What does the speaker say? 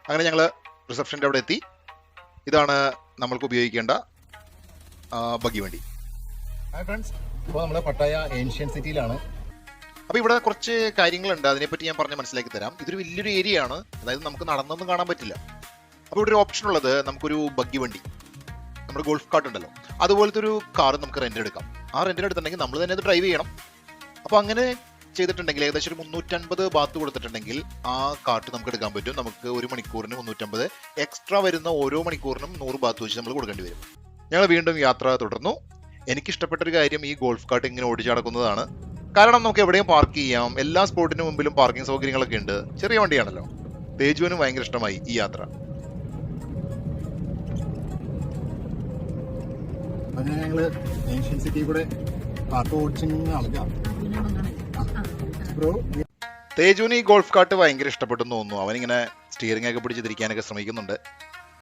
അങ്ങനെ ഞങ്ങൾ റിസപ്ഷൻ്റെ അവിടെ എത്തി. ഇതാണ് നമ്മൾക്ക് ഉപയോഗിക്കേണ്ട ബഗ്ഗി വണ്ടി. ഹായ് ഫ്രണ്ട്സ്, ഇപ്പോൾ നമ്മൾ പട്ടായ ഏൻഷ്യൻ സിറ്റിയിലാണ്. അപ്പോൾ ഇവിടെ കുറച്ച് കാര്യങ്ങളുണ്ട്, അതിനെപ്പറ്റി ഞാൻ പറഞ്ഞ് മനസ്സിലാക്കി തരാം. ഇതൊരു വലിയൊരു ഏരിയ ആണ്, അതായത് നമുക്ക് നടന്നൊന്നും കാണാൻ പറ്റില്ല. അപ്പോൾ ഇവിടെ ഒരു ഓപ്ഷൻ ഉള്ളത്, നമുക്കൊരു ബഗ്ഗി വണ്ടി, നമ്മുടെ ഗോൾഫ് കാർട്ട് ഉണ്ടല്ലോ, അതുപോലത്തെ ഒരു കാർ നമുക്ക് റെൻ്റ് എടുക്കാം. ആ റെൻറ്റിന് എടുത്തിട്ടുണ്ടെങ്കിൽ നമ്മൾ തന്നെ അത് ഡ്രൈവ് ചെയ്യണം. അപ്പോൾ അങ്ങനെ ചെയ്തിട്ടുണ്ടെങ്കിൽ ഏകദേശം ഒരു 350 ബാത്ത് കൊടുത്തിട്ടുണ്ടെങ്കിൽ ആ കാർട്ട് നമുക്ക് എടുക്കാൻ പറ്റും. നമുക്ക് ഒരു മണിക്കൂറിന് 350, എക്സ്ട്രാ വരുന്ന ഓരോ മണിക്കൂറിനും 100 ബാത്ത് വെച്ച് നമ്മൾ കൊടുക്കേണ്ടി വരും. ഞങ്ങൾ വീണ്ടും യാത്ര തുടർന്നു. എനിക്കിഷ്ടപ്പെട്ടൊരു കാര്യം ഈ ഗോൾഫ് കാർട്ട് ഇങ്ങനെ ഓടിച്ചു നടക്കുന്നതാണ്. കാരണം നമുക്ക് എവിടെയും പാർക്ക് ചെയ്യാം, എല്ലാ സ്പോട്ടിന് മുമ്പിലും പാർക്കിംഗ് സൗകര്യങ്ങളൊക്കെ ഉണ്ട്. ചെറിയ വണ്ടിയാണല്ലോ. തേജുവിനും ഭയങ്കര ഇഷ്ടമായി ഈ യാത്ര. അങ്ങനെ ഞങ്ങൾ ഏൻഷ്യൻ സിറ്റി കൂടെ കാർട്ട് ഓടിച്ചിങ്ങനെ ബ്രോ. തേജുവിന് ഈ ഗോൾഫ് കാർട്ട് ഭയങ്കര ഇഷ്ടപ്പെട്ടെന്ന് തോന്നുന്നു. അവനിങ്ങനെ സ്റ്റിയറിംഗ് ഒക്കെ പിടിച്ച് തിരിക്കാനൊക്കെ ശ്രമിക്കുന്നുണ്ട്.